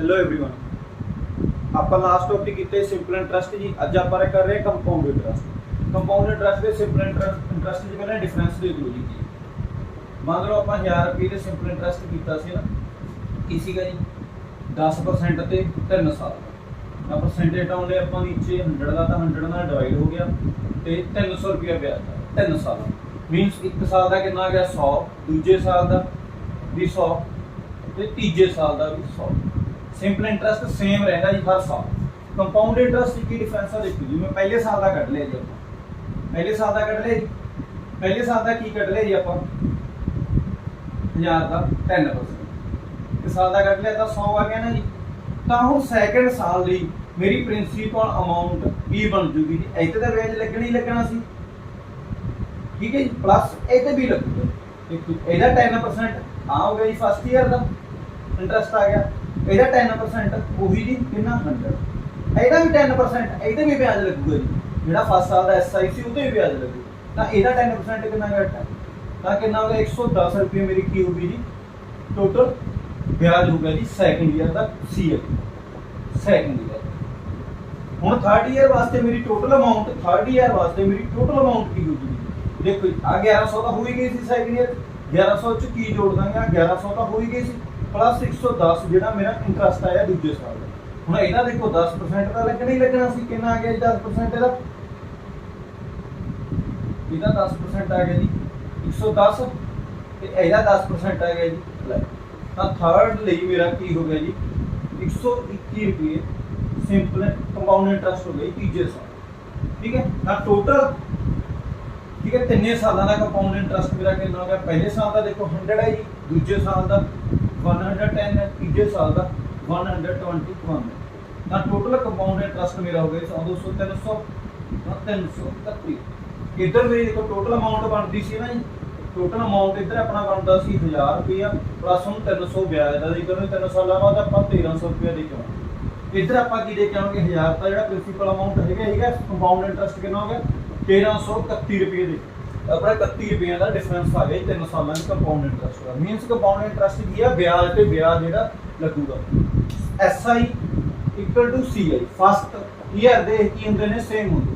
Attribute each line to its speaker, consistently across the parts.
Speaker 1: Hello everyone. ਆਪਾਂ last topic ਕੀਤਾ simple interest ਜੀ। ਅੱਜ ਆਪਾਂ ਕਰ ਰਹੇ ਕੰਪਾਊਂਡ ਇੰਟਰਸਟ। ਕੰਪਾਊਂਡ ਇੰਟਰਸਟ ਦੇ ਸਿੰਪਲ ਇੰਟਰਸਟ ਦੀ ਪਹਿਲਾਂ ਡਿਫਰੈਂਸ ਦੇਖ ਲਓ ਜੀ। ਮੰਨ ਲਓ ਆਪਾਂ 1000 ਰੁਪਏ ਦੇ ਸਿੰਪਲ ਇੰਟਰਸਟ ਕੀਤਾ ਸੀ ਨਾ, ਕੀ ਸੀਗਾ ਜੀ 10% ਤੇ 3 ਸਾਲ ਦਾ। ਪਰਸੈਂਟੇਜ ਟਾਉਣ ਲਈ ਆਪਾਂ ਨੀਚੇ 100 ਦਾ ਤਾਂ 100 ਨਾਲ ਡਿਵਾਈਡ ਹੋ ਗਿਆ ਤੇ 300 ਰੁਪਏ ਵਿਆਜ ਦਾ 3 ਸਾਲ ਮੀਨਸ 1 ਸਾਲ ਦਾ ਕਿੰਨਾ ਆ ਗਿਆ 100, ਦੂਜੇ ਸਾਲ ਦਾ ਵੀ 100 ਤੇ ਤੀਜੇ ਸਾਲ ਦਾ ਵੀ 100। ਸਿੰਪਲ ਇੰਟਰਸਟ ਸੇਮ ਰਹਿੰਦਾ ਜੀ ਹਰ ਸਾਲ। ਕੰਪਾਊਂਡ ਇੰਟਰਸਟ ਦੀ ਕੀ ਡਿਫਰੈਂਸ ਆ ਦੇਖੋ ਜੀ। ਮੈਂ ਪਹਿਲੇ ਸਾਲ ਦਾ ਕੱਢ ਲਿਆ ਜੀ, ਆਪਾਂ ਪਹਿਲੇ ਸਾਲ ਦਾ ਕੱਢ ਲਿਆ ਜੀ। ਪਹਿਲੇ ਸਾਲ ਦਾ ਕੀ ਕੱਢ ਲਿਆ ਜੀ ਆਪਾਂ 1000 ਦਾ 10%। ਇਸ ਸਾਲ ਦਾ ਕੱਢ ਲਿਆ ਤਾਂ 100 ਆ ਗਿਆ ਨਾ ਜੀ। ਤਾਂ ਹੁਣ ਸੈਕੰਡ ਸਾਲ ਲਈ ਮੇਰੀ ਪ੍ਰਿੰਸੀਪਲ ਅਮਾਉਂਟ ਕੀ ਬਣ ਜੂਗੀ ਜੀ। ਇੱਥੇ ਤਾਂ ਵਿਆਜ ਲੱਗਣਾ ਹੀ ਲੱਗਣਾ ਸੀ, ਠੀਕ ਹੈ ਜੀ, ਪਲੱਸ ਇਹ ਤੇ ਵੀ ਲੱਗੂਗਾ। ਇਹਦਾ 10% ਆ ਹੋ ਗਿਆ ਜੀ ਫਸਟ ਈਅਰ ਦਾ ਇੰਟਰਸਟ ਆ ਗਿਆ। ਇਹਦਾ 10% ਉਹੀ ਜੀ ਕਿੰਨਾ 100। ਇਹਦਾ ਵੀ 10% ਇਹਦੇ ਵੀ ਵਿਆਜ ਲੱਗੂਗਾ ਜੀ। ਜਿਹੜਾ ਫਸਟ ਸਾਲ ਦਾ ਐਸਆਈ ਸੀ ਉਹਦੇ ਵੀ ਵਿਆਜ ਲੱਗੂ। ਤਾਂ ਇਹਦਾ 10% ਕਿੰਨਾ ਘਟਾ ਤਾਂ ਕਿੰਨਾ ਹੋ ਗਿਆ 110 ਰੁਪਏ ਮੇਰੀ ਕੀ ਹੋਊਗੀ ਜੀ ਟੋਟਲ ਵਿਆਜ ਹੋਊਗਾ ਜੀ ਸੈਕੰਡ ਈਅਰ ਦਾ ਸੀਏ ਸੈਕੰਡ ਈਅਰ। ਹੁਣ ਥਰਡ ਈਅਰ ਵਾਸਤੇ ਮੇਰੀ ਟੋਟਲ ਅਮਾਉਂਟ ਕੀ ਹੋਊਗੀ ਦੇਖੋ ਜੀ। ਆ 1100 ਤਾਂ ਹੋ ਹੀ ਗਈ ਸੀ ਸੈਕੰਡ ਈਅਰ। 1100 ਚ ਕੀ ਜੋੜ ਦਾਂਗੇ, 1100 ਤਾਂ ਹੋ ਹੀ ਗਈ ਸੀ ਪਲੱਸ 110 ਜਿਹੜਾ ਮੇਰਾ ਇੰਟਰਸਟ ਆਇਆ ਦੂਜੇ ਸਾਲ ਦਾ। ਹੁਣ ਇਹਦਾ ਦੇਖੋ 10% ਤਾਂ ਲੱਗਣਾ ਹੀ ਲੱਗਣਾ ਸੀ। ਕਿੰਨਾ ਆ ਗਿਆ ਜੀ 10%? ਇਹਦਾ 10% ਆ ਗਿਆ ਜੀ 110 ਤੇ ਇਹਦਾ 10% ਆ ਗਿਆ ਜੀ। ਤਾਂ ਥਰਡ ਲਈ ਮੇਰਾ ਕੀ ਹੋ ਗਿਆ ਜੀ 121 ਰੁਪਏ ਸਿੰਪਲ ਕੰਪਾਊਂਡ ਇੰਟਰਸਟ ਹੋ ਗਿਆ ਤੀਜੇ ਸਾਲ, ਠੀਕ ਹੈ। ਤਾਂ ਟੋਟਲ ਠੀਕ ਹੈ ਤਿੰਨੇ ਸਾਲਾਂ ਦਾ ਕੰਪਾਊਂਡ ਇੰਟਰਸਟ ਮੇਰਾ ਕਿੰਨਾ ਹੋ ਗਿਆ। ਪਹਿਲੇ ਸਾਲ ਦਾ ਦੇਖੋ 100 ਹੈ ਜੀ, ਦੂਜੇ ਸਾਲ ਦਾ 110 ਹੈ, ਤੀਜੇ ਸਾਲ ਦਾ 121 ਹੈ। ਤਾਂ ਟੋਟਲ ਕੰਪਾਊਂਡ ਇੰਟਰਸਟ ਮੇਰਾ ਹੋ ਗਿਆ 100 200 300 331। ਇੱਧਰ ਮੇਰੀ ਦੇਖੋ ਟੋਟਲ ਅਮਾਉਂਟ ਬਣਦੀ ਸੀ ਨਾ ਜੀ। ਟੋਟਲ ਅਮਾਉਂਟ ਇੱਧਰ ਆਪਣਾ ਬਣਦਾ ਸੀ 1000 ਰੁਪਇਆ ਪਲੱਸ ਹੁਣ 300 ਵਿਆਜ ਦਾ ਦੇ ਕੇ 3 ਸਾਲਾਂ ਬਾਅਦ ਆਪਾਂ 1300 ਰੁਪਇਆ ਦੇ ਕੇ ਆਵਾਂਗੇ। ਇੱਧਰ ਆਪਾਂ ਕੀ ਦੇ ਕੇ ਆਵਾਂਗੇ 1000 ਦਾ ਜਿਹੜਾ ਪ੍ਰਿੰਸੀਪਲ ਅਮਾਉਂਟ ਹੈਗਾ ਕੰਪਾਊਂਡ ਇੰਟਰਸਟ ਕਿੰਨਾ ਹੋ ਗਿਆ 1331 ਰੁਪਏ ਦੇ। ਆਪਣਾ 31 ਰੁਪਏ ਦਾ ਡਿਫਰੈਂਸ ਆ ਗਿਆ 3 ਸਾਲਾਂ ਦੇ ਕੰਪਾਊਂਡ ਇੰਟਰਸਟ ਦਾ। ਮੀਨਸ ਕੰਪਾਊਂਡ ਇੰਟਰਸਟ ਕੀ ਆ ਵਿਆਜ ਤੇ ਵਿਆਜ ਜਿਹੜਾ ਲੱਗੂਗਾ। SI equal to CI first year ਦੇ ਕੀ ਹੁੰਦੇ ਨੇ ਸੇਮ ਹੁੰਦੇ।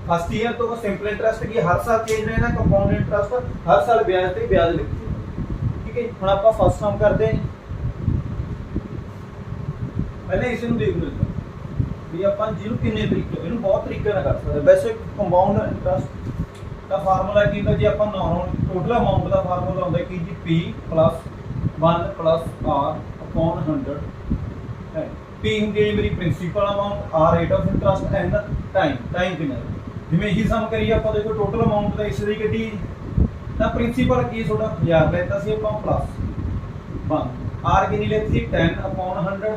Speaker 1: ਫਸਟ ਈਅਰ ਤੋਂ ਸਿੰਪਲ ਇੰਟਰਸਟ ਕੀ ਹਰ ਸਾਲ ਚੇਂਜ ਰਹਿਣਾ, ਕੰਪਾਊਂਡ ਇੰਟਰਸਟ ਹਰ ਸਾਲ ਵਿਆਜ ਤੇ ਵਿਆਜ ਲੱਗੂਗਾ, ਠੀਕ ਹੈ। ਹੁਣ ਆਪਾਂ ਫਸਟ ਸਮ ਕਰਦੇ ਹਾਂ। ਪਹਿਲੇ ਇਸ ਨੂੰ ਦੇਖ ਲਓ ਵੀ ਆਪਾਂ ਜਿਹਨੂੰ ਕਿੰਨੇ ਤਰੀਕੇ, ਇਹਨੂੰ ਬਹੁਤ ਤਰੀਕੇ ਨਾਲ ਕਰ ਸਕਦੇ। ਵੈਸੇ ਕੰਪਾਊਂਡ ਇੰਟਰਸਟ ਦਾ ਫਾਰਮੂਲਾ ਕੀ ਹੁੰਦਾ ਜੀ। ਆਪਾਂ ਨਾਰਮਲ ਟੋਟਲ ਅਮਾਉਂਟ ਦਾ ਫਾਰਮੂਲਾ ਹੁੰਦਾ ਕੀ ਜੀ P + 1 + R upon 100 ਹੈ। P ਹੁੰਦੀ ਹੈ ਮੇਰੀ principal amount, R rate of interest, N time ਕਿੰਨਾ। ਜਿਵੇਂ ਇਹੀ ਸਮ ਕਰੀਏ ਆਪਾਂ ਦੇਖੋ ਟੋਟਲ ਅਮਾਉਂਟ ਦਾ ਇਸ ਦੀ ਕੱਢੀ ਤਾਂ ਪ੍ਰਿੰਸੀਪਲ ਕੀ ਤੁਹਾਡਾ 1000 ਲੈਤਾ ਸੀ ਆਪਾਂ ਪਲੱਸ 1 R ਕਿੰਨੀ ਲੈਤੀ ਸੀ 10 upon 100।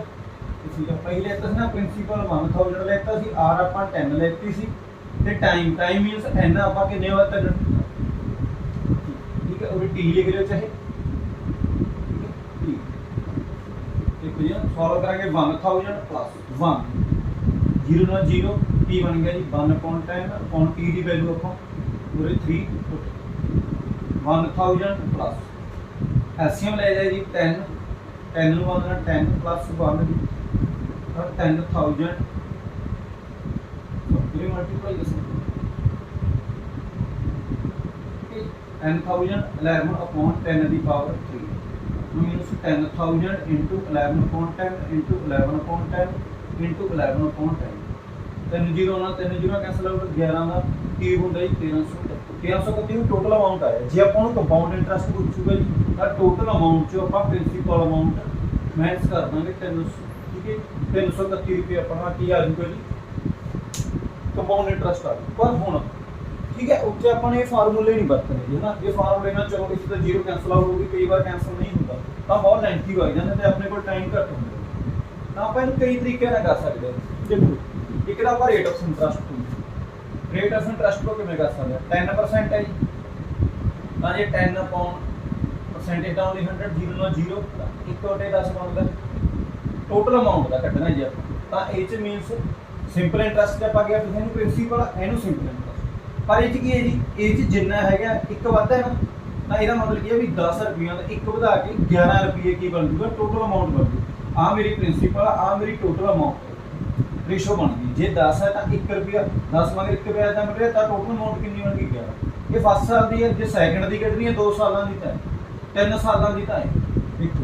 Speaker 1: ਠੀਕ ਹੈ, ਪਹਿਲੇ ਲੈਤਾ ਸੀ ਨਾ ਪ੍ਰਿੰਸੀਪਲ 1000 ਲੈਤਾ ਸੀ, R ਆਪਾਂ 10 ਲੈਤੀ ਸੀ ਤੇ ਟਾਈਮ ਮੀਨਸ n ਆਪਾਂ ਕਿੰਨੇ ਵਾਰ ਤੱਕ, ਠੀਕ ਹੈ। ਉਹ t ਲਿਖ ਲਿਓ ਚਾਹੇ, ਦੇਖੋ ਜੀ ਸੋਲਵ ਕਰਾਂਗੇ 1000 + 1 0 ਨਾਲ 0 t ਬਣ ਗਿਆ ਜੀ 1/10 upon t ਦੀ ਵੈਲਿਊ ਆਪਾਂ ਪੂਰੇ 3 1000 ਪਲੱਸ ਐਲਸੀਐਮ ਲੈ ਜਾਏ ਜੀ 10 ਨੂੰ 1 ਨਾਲ 10 + 1 ਦੀ 10,000 ये मल्टीप्लाई कर सकते हैं 10,000 11 upon 10 की power 3 means 10,000 into 11 upon 10 into 11 upon 10 into 11 upon 10 3 0 ਨਾਲ 3 0 ਕੈਂਸਲ ਆਊਟ 11 ਦਾ ਕੀ ਹੁੰਦਾ ਜੀ 1331 ਟੋਟਲ ਅਮਾਉਂਟ ਆਇਆ। ਜੇ ਆਪਾਂ ਨੂੰ ਕੰਪਾਊਂਡ ਇੰਟਰਸਟ ਪੁੱਛੂਗਾ ਜੀ ਤਾਂ ਟੋਟਲ ਅਮਾਉਂਟ ਚੋਂ ਆਪਾਂ ਪ੍ਰਿੰਸੀਪਲ ਅਮਾਉਂਟ ਮਾਈਨਸ ਕਰ ਦਾਂਗੇ 300, ਠੀਕ ਹੈ। 331 ਰੁਪਏ ਆਪਣਾ ਕੀ ਆ ਜਾਊਗਾ ਜੀ ਕੰਪਾਊਂਡ ਇੰਟਰਸਟ ਆ। ਪਰ ਹੁਣ ਠੀਕ ਹੈ ਉੱਥੇ ਆਪਾਂ ਨੇ ਇਹ ਫਾਰਮੂਲੇ ਨਹੀਂ ਵਰਤਣੇ ਜੀ ਨਾ। ਇਹ ਫਾਰਮੂਲੇ ਨਾਲ ਚਲੋ ਇਸ ਦਾ 0 ਕੈਂਸਲ ਆਊਟ ਹੋਊਗੀ, ਕਈ ਵਾਰ ਕੈਂਸਲ ਨਹੀਂ ਹੁੰਦਾ ਤਾਂ ਬਹੁਤ ਲੈਂਥੀ ਹੋ ਜਾਂਦਾ ਤੇ ਆਪਣੇ ਕੋਲ ਟਾਈਮ ਘੱਟ ਹੁੰਦਾ। ਤਾਂ ਆਪਾਂ ਇਹਨੂੰ ਕਈ ਤਰੀਕੇ ਨਾਲ ਕਰ ਸਕਦੇ ਹਾਂ। ਦੇਖੋ ਇੱਕ ਤਾਂ ਆਪਾਂ ਰੇਟ ਆਫ ਇੰਟਰਸਟ ਤੋਂ ਕਿਵੇਂ ਕਰ ਸਕਦੇ ਹਾਂ। 10% ਹੈ ਜੀ ਤਾਂ ਜੇ 10 upon percentage down 100 0 ਨਾਲ 0 1 ਵਟੇ 10 ਬਣਦਾ ਟੋਟਲ ਅਮਾਉਂਟ ਦਾ ਕੱਢਣਾ ਜੀ ਆਪਾਂ। ਤਾਂ ਇਹ ਚ ਮੀਨਸ ਸਿੰਪਲ ਇੰਟਰਸਟ ਤੇ ਆਪਾਂ ਗਿਆ ਤੁਸੀਂ ਇਹਨੂੰ ਪ੍ਰਿੰਸੀਪਲ ਇਹਨੂੰ ਸਿੰਪਲ ਇੰਟਰਸਟ। ਪਰ ਇਹ ਚ ਕੀ ਹੈ ਜੀ ਇਹ ਚ ਜਿੰਨਾ ਹੈਗਾ ਇੱਕ ਵੱਧਦਾ ਹੈ ਨਾ ਤਾਂ ਇਹਦਾ ਮਤਲਬ ਕੀ ਹੈ ਵੀ 10 ਰੁਪਈਆਂ ਦਾ ਇੱਕ ਵਧਾ ਕੇ 11 ਰੁਪਏ ਕੀ ਬਣ ਜੂਗਾ ਟੋਟਲ ਅਮਾਉਂਟ ਬਣ ਜੂ। आ मेरी प्रिंसीपल आ मेरी टोटल अमाउंट रेशो बन गई। जे 10 है तो 1 रुपया 10 मगर 1 रुपया मिल रहा तो टोटल अमाउंट कितनी बन गई 11। ये फर्स्ट साल की है, जो सैकेंड की कटनी है 2 सालों की तो है 3 सालों की तो है। देखो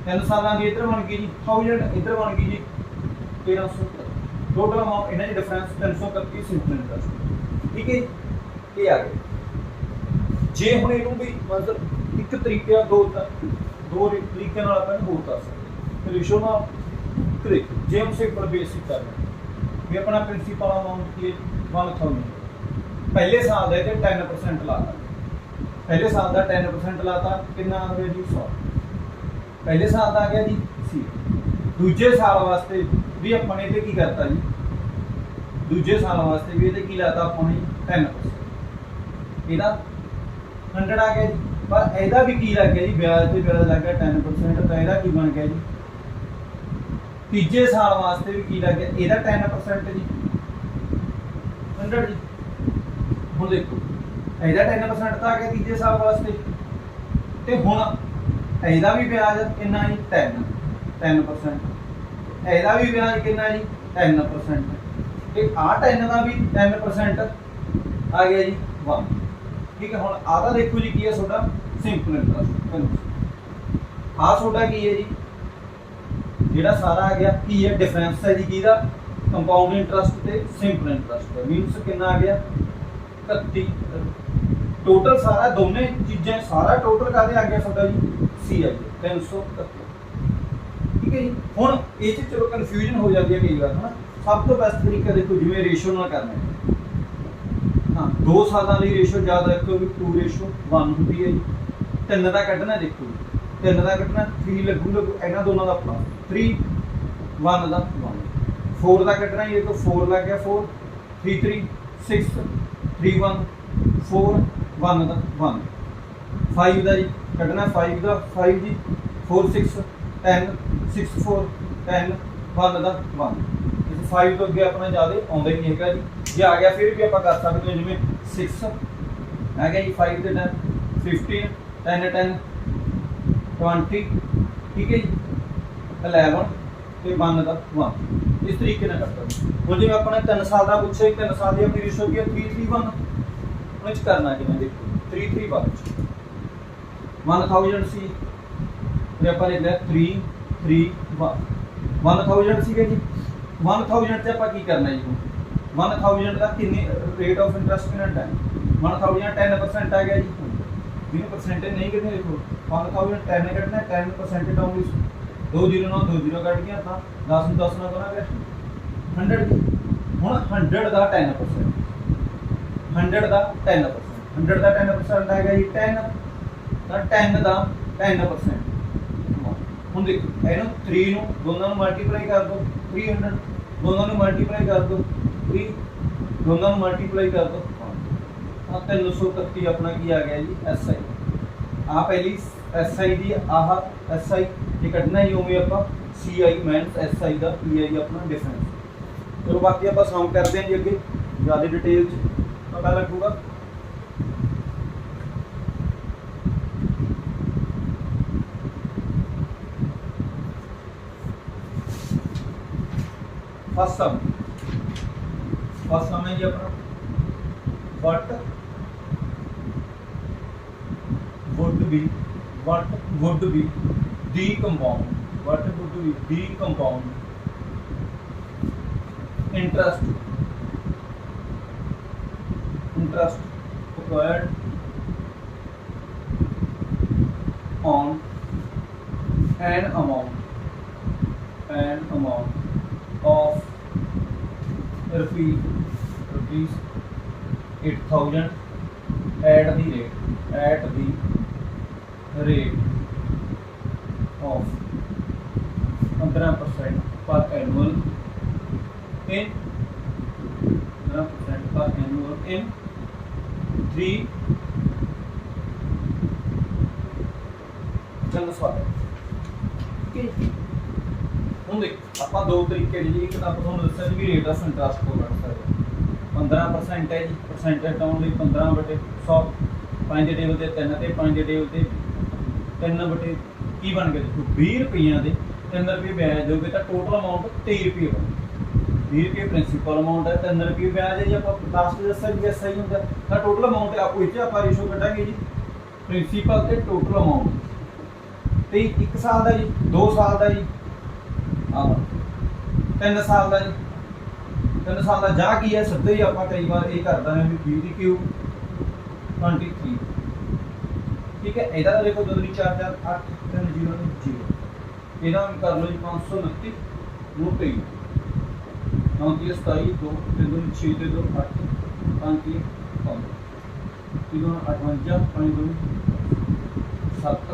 Speaker 1: 3 सालों की इधर बन गई जी 1000, इधर बन गई जी 1300। टोटल अमाउंट इन्हें डिफरेंस 331 सिंपल इंटरेस्ट। ठीक है ये आ गया। जे हम इनू भी मतलब एक तरीके दो तरीके अपन हो कर सकते रेशो ना देखो। जे हम सिंपल बेसिक कर रहे हैं भी अपना प्रिंसीपल अमाउंट की 1000 पहले साल का 10% लाता, पहले साल का 10% लाता कितना आ गया जी 100। पहले साल का आ गया जी सी। दूजे साल वास्ते भी अपने ये की करता जी, दूजे साल वास्ते भी ये की लाता अपने 10%। ਇਹਦਾ 100 आ गया जी। पर ਇਹਦਾ भी की लग गया जी ब्याज ਤੇ ब्याज लग गया 10%। तो ਇਹਦਾ की बन गया जी तीजे साल वास्ते भी की लग गया ਇਹਦਾ 10% जी 100 जी। ਹੁਣ देखो ਇਹਦਾ 10% ਤਾਂ ਆ ਗਿਆ तीजे साल वास्ते ਤੇ ਹੁਣ ਇਹਦਾ भी ब्याज कितना जी 10%। ਇਹਦਾ भी ब्याज कितना जी 10%। ਤੇ ਆ 10 ਦਾ भी 10% आ गया जी 1। ठीक है ਹੁਣ आधा देखो जी की है ਤੁਹਾਡਾ सिंपल इंटरेस्ट। आ ਤੁਹਾਡਾ की है जी ਜਿਹੜਾ ਸਾਰਾ ਆ ਗਿਆ ਕੀ ਹੈ डिफरेंस है जी किहदा कंपाउंड इंटरेस्ट ਤੇ सिंपल इंटरेस्ट ਦਾ। मीनस कितना आ गया 31। टोटल सारा दोनों चीजें सारा टोटल काहदे आ गया ਤੁਹਾਡਾ जी सी आ गया 331। ठीक है जी। ਹੁਣ ਇਹ ਚ ਚਲੋ ਕਨਫਿਊਜ਼ਨ ਹੋ ਜਾਂਦੀ ਹੈ ਕਈ ਵਾਰ ਹਨਾ। सब तो बेस्ट तरीका देखो जिवें रेशो ना करना है। हाँ 2 सालों की रेशो याद रखो भी 2:1 होती है जी। 3 का कढ़ना देखो 3 का कढ़ना 3 लगू इन्होंने दोनों का प्लस 3 1 का 1। 4 का कढ़ना ये तो 4 लग गया 4 3 3 6 3 1 4 1 का 1। 5 का जी कढ़ना 5 का 5 जी 4 6 10 6 4 10 1 का 1। 5 तो अगे अपना ज़्यादा आता ही नहीं है जी। जे आ गया फिर भी आप कर सकते हो जिमें 6 आ गया जी 5 से 10 15 10 10 20। ठीक है जी 11 तो 1 का 1 इस तरीके ना करता। हूँ जिमें अपने 3 साल का पूछे 3 साल की अपनी रेशो की है 3 3 1 उन्हें करना कि देखो 3 3 1 1000 सी फिर आप लिख लिया 3 3 1 1000 सी जी 1000 से आप की करना जी 1000 का कितनी रेट ऑफ इंटरेस्ट कितना है 1000 10% आ गया जी। जिन्हें परसेंटेज नहीं कटने देखो 1000 10 कटना 10% डाउन 2 0 9 2 0 कट गया था 10 10 ना करा गया 100 जी। हूँ 100 का 10% 100 का 10% 100 का 10% आ गया जी 10 तो 10 का 10%। ਹੁਣ ਦੇਖੋ ਇਹਨੂੰ 3 ਨੂੰ ਦੋਨਾਂ ਨੂੰ ਮਲਟੀਪਲਾਈ ਕਰ ਦਿਓ 300 ਦੋਨਾਂ ਨੂੰ ਮਲਟੀਪਲਾਈ ਕਰ ਦਿਓ 3 ਦੋਨਾਂ ਨੂੰ ਮਲਟੀਪਲਾਈ ਕਰ ਦਿਓ ਆ 331 ਆਪਣਾ ਕੀ ਆ ਗਿਆ ਜੀ SI। ਆ ਪਹਿਲੀ SI ਦੀ ਆਹ SI ਇਹ ਕੱਢਣਾ ਹੀ ਉਵੇਂ ਆਪਾਂ CI ਮਾਈਨਸ SI ਦਾ PI ਆਪਣਾ ਡਿਫਰੈਂਸ। ਚਲੋ ਬਾਕੀ ਆਪਾਂ ਸਮ ਕਰਦੇ ਹਾਂ ਜੀ ਅੱਗੇ ਜ਼ਿਆਦਾ ਡਿਟੇਲ ਚ ਪਤਾ ਲੱਗੂਗਾ। फर्स्ट सम है जी अपना what would be the compound interest required on an amount of rupees 8000 at the rate of 15% per annual in 15% per annual in 3 साल। ਹੁਣ ਦੇਖ ਆਪਾਂ ਦੋ ਤਰੀਕੇ ਜੀ ਇੱਕ ਤਾਂ ਆਪਾਂ ਤੁਹਾਨੂੰ ਦੱਸਿਆ ਸੀ ਵੀ ਰੇਟ ਆਫ ਇੰਟਰਸਟ ਕੋ ਕੱਢ ਸਕਦੇ 15% ਹੈ ਜੀ ਪਰਸੈਂਟੇਜ ਟਾਉਣ ਲਈ 15/100 5 ਦੇ ਟੇਬਲ ਤੇ 3 ਤੇ 5 ਦੇ ਟੇਬਲ ਤੇ 3/, ਕੀ ਬਣ ਗਿਆ ਦੇਖੋ 20 ਰੁਪਈਆਂ ਦੇ 3 रुपये ब्याज दोगे तो टोटल अमाउंट 23 रुपये बनू। 20 रुपये प्रिंसीपल अमाउंट है, 3 रुपये ब्याज है जी। आप लास्ट दसा भी ऐसा ही होंगे तो टोटल अमाउंट आपको इसे आप रेशो कटांगे जी प्रिंसीपल ते टोटल अमाउंट ते 1 साल का जी, 2 साल का जी, हाँ 3 साल का जी। 3 साल का जा की है सीधे ही आप कई बार ये कर दें भी 20 क्यू 23 ठीक है। इहदा देखो 2 3 4 4 8 3 0 0 इहदा कर लो जी 529 23 9 27 2 3 6 2 8 5 5 3 58 5 2 7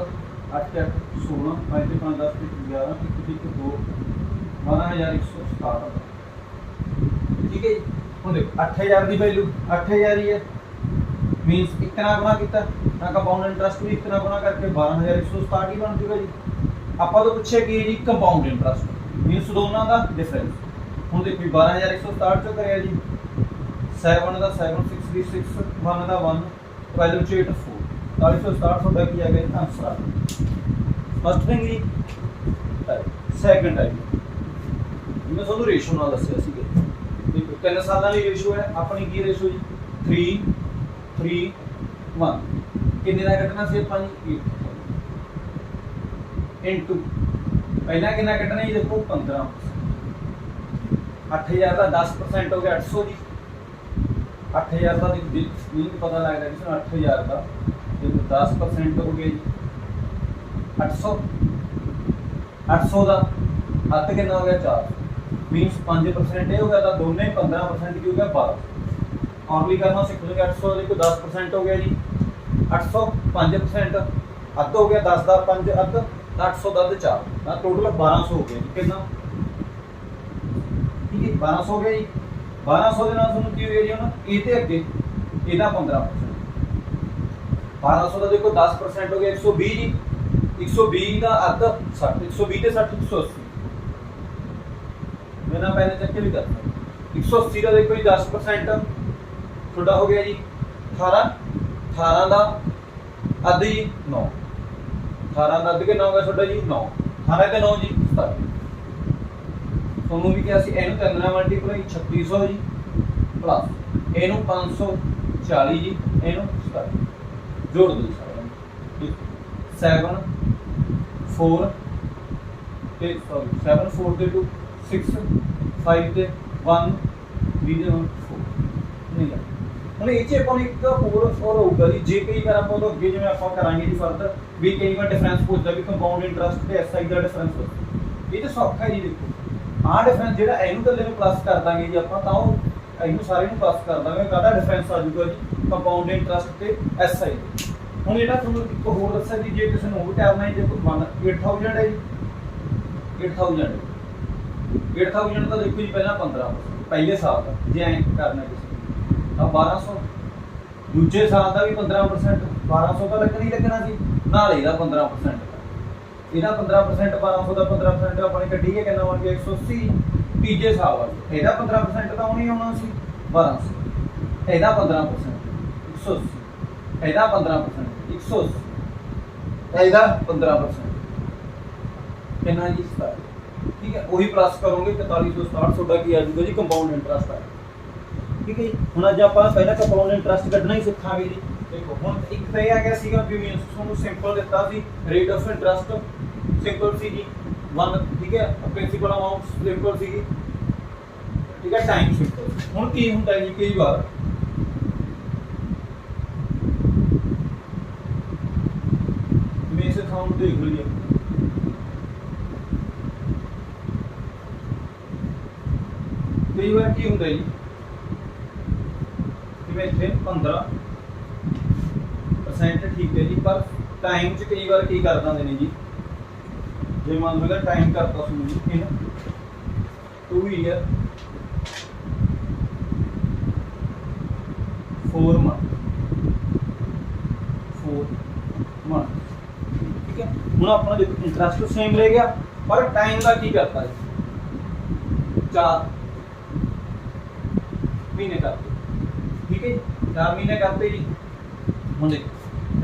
Speaker 1: 8 8 16 5 5 10 11 1 2 12167 ठीक है जी। ਹੁਣ देखो 8000 की वैल्यू 8000 ही है मीनस इतना गुना किया ना कंपाउंड इंटरस्ट भी इतना गुना करके 12167 ही बन जूगा जी। ਆਪਾਂ ਤੋਂ ਪੁੱਛਿਆ ਕੀ ਜੀ ਕੰਪਾਊਂਡ ਇੰਟਰਸਟ मीनस ਦੋਨਾਂ ਦਾ ਡਿਫਰੈਂਸ। ਹੁਣ ਦੇਖੋ 12167 ਚੋਂ ਕਰਿਆ ਜੀ 7 ਦਾ 7 6 3 6 1 ਦਾ 1 12 ਚ 8 4 467 ਤੁਹਾਡਾ ਕੀ ਆ ਗਿਆ ਆਨਸਰ ਆ ਫਸਟ ਥਿੰਗ ਜੀ। ਸੈਕੰਡ ਟਾਈਮ ਮੈਂ ਤੁਹਾਨੂੰ ਰੇਸ਼ੋ ਨਾਲ ਦੱਸਿਆ ਸੀ ਦੇਖੋ 3 ਸਾਲਾਂ ਲਈ ਰੇਸ਼ੋ ਹੈ ਆਪਣੀ ਕੀ ਰੇਸ਼ੋ ਜੀ 3 3 1 ਕਿੰਨੇ ਦਾ ਕੱਢਣਾ ਸੀ ਆਪਾਂ ਜੀ 8 ਇਨਟੂ ਪਹਿਲਾਂ ਕਿੰਨਾ ਕੱਢਣਾ ਜੀ ਦੇਖੋ 15 8000 ਦਾ 10% ਹੋ ਗਿਆ 800 ਜੀ 8000 ਦਾ ਨਹੀਂ ਪਤਾ ਲੱਗਦਾ ਕਿ 8000 ਦਾ ਦੇਖੋ 10% ਹੋ ਗਿਆ ਜੀ 800 800 ਦਾ ਅੱਧ ਕਿੰਨਾ ਹੋ ਗਿਆ 4 मीनस 5% हो गया था दोनों 15% की हो गया 12 और भी करना सीख लेंगे 800 देखो 10% हो गया जी 800 5% अद्ध हो गया 10 का 5 अद्ध 800 का अद्ध 4 टोटल 1200 हो गया जी कितना ठीक है 1200 हो गया जी 1200 के नाल तुहानूं की हो गया जी हुण ए ते अगे ਇਹਦਾ 15% 1200 का देखो 10% हो गया 120 जी 120 का अद्ध 60 120 ते 60 180 मैंने पहले चेक भी करता 180 का देखो जी 10% थोड़ा हो गया जी 18 18 का अद्ध जी 9 18 का अद्ध के 9 का जी 9 18 के 9 जी 27 ਤੁਹਾਨੂੰ ਵੀ ਕਿਹਾ ਸੀ ਇਹਨੂੰ ਕਰਨਾ ਮਲਟੀਪਲਾਈ 3600 ਜੀ ਪਲੱਸ ਇਹਨੂੰ 540 ਜੀ ਇਹਨੂੰ 27 ਜੋੜ ਦਿਓ ਸਾਰਿਆਂ ਨੂੰ 7 4 ਤੇ ਸੌਰੀ 7 4 ਤੇ 2 6 5 ਤੇ 1 3 4 ਨਹੀਂ ਆ ਹੁਣ ਇਹ ਚ ਆਪਾਂ ਨੂੰ ਇੱਕ ਹੋਰ ਹੋਊਗਾ ਜੀ ਜੇ ਕਈ ਵਾਰ ਆਪਾਂ ਉਹ ਅੱਗੇ ਜਿਵੇਂ ਆਪਾਂ ਕਰਾਂਗੇ ਜੀ ਫਰਦਰ ਵੀ ਕਈ ਵਾਰ ਡਿਫਰੈਂਸ ਪੁੱਛਦਾ ਵੀ ਕੰਪਾਊਂਡ ਇੰਟਰਸਟ ਤੇ ਐਸਆਈ ਦਾ ਡਿਫਰੈਂਸ ਹੋਵੇ ਇਹ ਤਾਂ ਸੌਖਾ ਹੀ ਜੀ ਦੇਖੋ ਆਹ ਡਿਫਰੈਂਸ ਜਿਹੜਾ ਇਹਨੂੰ ਕੱਲੇ ਨੂੰ ਪਲੱਸ ਕਰ ਦਾਂਗੇ ਜੀ ਆਪਾਂ ਤਾਂ ਉਹ ਇਹਨੂੰ ਸਾਰੇ ਨੂੰ ਪਲੱਸ ਕਰ ਦਾਂਗੇ ਕਾਹਦਾ ਡਿਫਰੈਂਸ ਆ ਜਾਊਗਾ ਜੀ ਕੰਪਾਊਂਡ ਇੰਟਰਸਟ ਤੇ ਐਸਆਈ ਹੁਣ ਜਿਹੜਾ ਤੁਹਾਨੂੰ ਇੱਕ ਹੋਰ ਦੱਸਿਆ ਜੀ ਜੇ ਕਿਸੇ ਨੂੰ ਉਹ ਕਰਨਾ ਹੈ ਜੇ ਕੋਈ 8000 ਹੈ ਜੀ 8000 ਤਾਂ ਦੇਖੋ ਜੀ ਪਹਿਲਾਂ 15 ਪਹਿਲੇ ਸਾਲ ਦਾ ਜੇ ਐਂ ਕਰਨਾ ਕਿਸੇ ਤਾਂ 1200 ਦੂਜੇ ਸਾਲ ਦਾ ਵੀ 15% 1200 ਤਾਂ ਲੱਗਣਾ ਹੀ ਲੱਗਣਾ ਸੀ ਨਾਲ ਇਹਦਾ 15% ਇਹਦਾ 15% 1200 ਦਾ 15% ਆਪਣੇ ਕੱਢੀਏ ਕਿੰਨਾ ਬਣ ਗਿਆ 180 ਤੀਜੇ ਸਾਲ ਵਾਲਾ ਇਹਦਾ 15% ਤਾਂ ਆਉਣੀ ਆਉਣਾ ਸੀ 1200 ਇਹਦਾ 15% 180 ਇਹਦਾ 15% 180 ਇਹਦਾ 15% ਕਿੰਨਾ ਜੀ 67 ठीक है वही प्लस करोगे 4360 ਤੁਹਾਡਾ ਕੀ ਆ ਜਾਊਗਾ ਜੀ ਕੰਪਾਊਂਡ ਇੰਟਰਸਟ ਆ ਠੀਕ ਹੈ ਜੀ ਹੁਣ ਅੱਜ ਆਪਾਂ ਪਹਿਲਾਂ ਕੰਪਾਊਂਡ ਇੰਟਰਸਟ ਕੱਢਣਾ ਹੀ ਸਿੱਖਾਂਗੇ ਜੀ ਦੇਖੋ ਹੁਣ ਇੱਕ ਤਾਂ ਇਹ ਆ ਗਿਆ ਸੀਗਾ ਵੀ ਮੀਨਸ ਤੁਹਾਨੂੰ ਸਿੰਪਲ ਦਿੱਤਾ ਸੀ ਰੇਟ ਆਫ ਇੰਟਰਸਟ ਸਿੰਪਲ ਸੀ ਜੀ 1 ਠੀਕ ਹੈ ਪ੍ਰਿੰਸੀਪਲ ਅਮਾਉਂਟ ਸਿੰਪਲ ਸੀ ਠੀਕ ਹੈ ਟਾਈਮ ਸਿੰਪਲ ਹੁਣ ਕੀ ਹੁੰਦਾ ਹੈ ਜੀ ਕਈ ਵਾਰ ਮੇਸੇ ਸਾਊਂਡ ਦੇਖ ਲਓ ਜੀ कई बार की होंगे जी जिवें इत्थे 15% ठीक है जी पर टाइम च कई बार की कर देंगे जी जे मान लो टाइम करता सुनो जी इन 2 ईयर 4 मंथ ठीक है हुण अपना देखो इंटरस्ट सेम रह गया पर टाइम का की करता है 4 महीने करते ठीक है 4 महीने करते जी हम देखो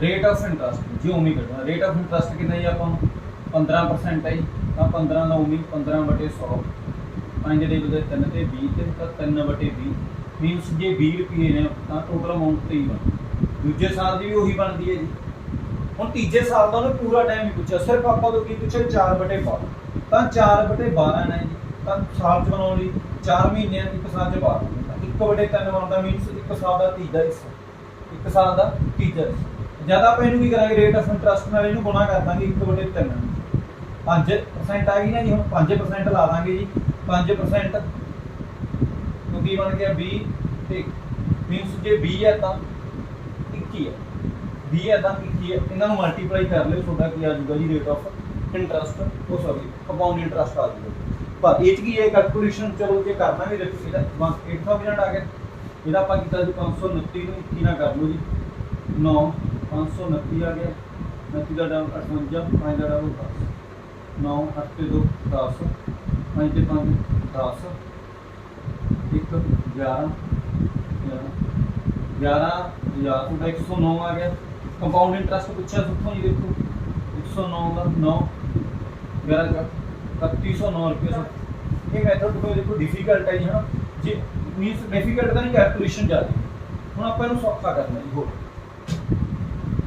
Speaker 1: रेट ऑफ इंटरस्ट जो उम्मीद करना रेट ऑफ इंटरस्ट कितना जी आप 15% है जी ਤਾਂ 15 ਦਾ ਉਮੀ 15/100 5 ਦੇ ਬਦਲੇ 3 ਤੇ 20 ਤੇ ਤਾਂ 3/20 ਮੀਨਸ ਜੇ 20 ਰੁਪਏ ਨੇ ਤਾਂ ਟੋਟਲ ਅਮਾਉਂਟ 23 ਬਣ। ਦੂਜੇ ਸਾਲ ਦੀ ਵੀ ਉਹੀ ਬਣਦੀ ਹੈ ਜੀ। ਹੁਣ ਤੀਜੇ ਸਾਲ ਦਾ ਉਹਨੇ ਪੂਰਾ ਟਾਈਮ ਹੀ ਪੁੱਛਿਆ, ਸਿਰਫ ਆਪਾਂ ਤੋਂ ਕੀ ਪੁੱਛਿਆ 4/12 ਤਾਂ 4/12 ਨੇ ਜੀ। ਤਾਂ ਸਾਲ ਚ ਬਣਾਉਣ ਲਈ 4 ਮਹੀਨੇ ਇੱਕ ਸਾਲ ਚ 12 1/3 ਬਣਦਾ ਮੀਨਸ ਇੱਕ ਸਾਲ ਦਾ ਤੀਜਾ ਹਿੱਸਾ, ਇੱਕ ਸਾਲ ਦਾ ਤੀਜਾ ਹਿੱਸਾ। ਜਦ ਆਪਾਂ ਇਹਨੂੰ ਕੀ ਕਰਾਂਗੇ ਰੇਟ ਆਫ ਇੰਟਰਸਟ ਨਾਲ ਇਹਨੂੰ ਗੁਣਾ ਕਰ ਦਾਂਗੇ 1/3 5% ਆ ਗਈ ਨਾ ਜੀ। ਹੁਣ 5% ਲਾ ਦਾਂਗੇ ਜੀ 5% ਤੋਂ ਕੀ ਬਣ ਗਿਆ 20 ਤੇ ਮੀਨਸ ਜੇ 20 ਹੈ ਤਾਂ 21 ਹੈ, 20 ਹੈ ਤਾਂ 21 ਹੈ। ਇਹਨਾਂ ਨੂੰ ਮਲਟੀਪਲਾਈ ਕਰ ਲਿਓ, ਤੁਹਾਡਾ ਕੀ ਆ ਜਾਊਗਾ ਜੀ ਰੇਟ ਆਫ ਇੰਟਰਸਟ, ਉਹ ਸੌਰੀ ਕੰਪਾਊਂਡ ਇੰਟਰਸਟ ਆ ਜਾਊਗਾ। ਪਰ ਇਹ 'ਚ ਕੀ ਹੈ ਕੈਲਕੂਲੇਸ਼ਨ ਚਲੋ ਜੇ ਕਰਨਾ ਵੀ ਦੇਖੋ ਇਹਦਾ 800 ਆ ਗਿਆ। ਇਹਦਾ ਆਪਾਂ ਕੀਤਾ ਜੀ 529 ਨੂੰ 21 ਨਾਲ ਕਰ ਲਓ ਜੀ 9 529 ਆ ਗਿਆ। 29 ਦਾ ਡਬਲ 58 5 ਦਾ ਡਬਲ 10 9 8 ਤੇ 2 10 5 ਤੇ 5 10 1 11 11 ਤੁਹਾਡਾ 109 ਆ ਗਿਆ। ਕੰਪਾਊਂਡ ਇੰਟਰਸਟ ਪੁੱਛਿਆ ਸੁੱਥੋਂ ਜੀ ਦੇਖੋ 109 ਦਾ 9 11 3109 ਰੁਪਏ। ਇਹ ਮੈਥਡ ਕੋਈ ਦੇਖੋ ਡਿਫਿਕਲਟ ਹੈ ਜੀ ਹਾਂ ਜੇ ਮੀਨਸ ਡਿਫਿਕਲਟ ਤਾਂ ਨਹੀਂ ਕੈਲਕੂਲੇਸ਼ਨ ਜ਼ਿਆਦਾ। ਹੁਣ ਆਪਾਂ ਇਹਨੂੰ ਸੌਖਾ ਕਰਨਾ ਜੀ। ਹੋਰ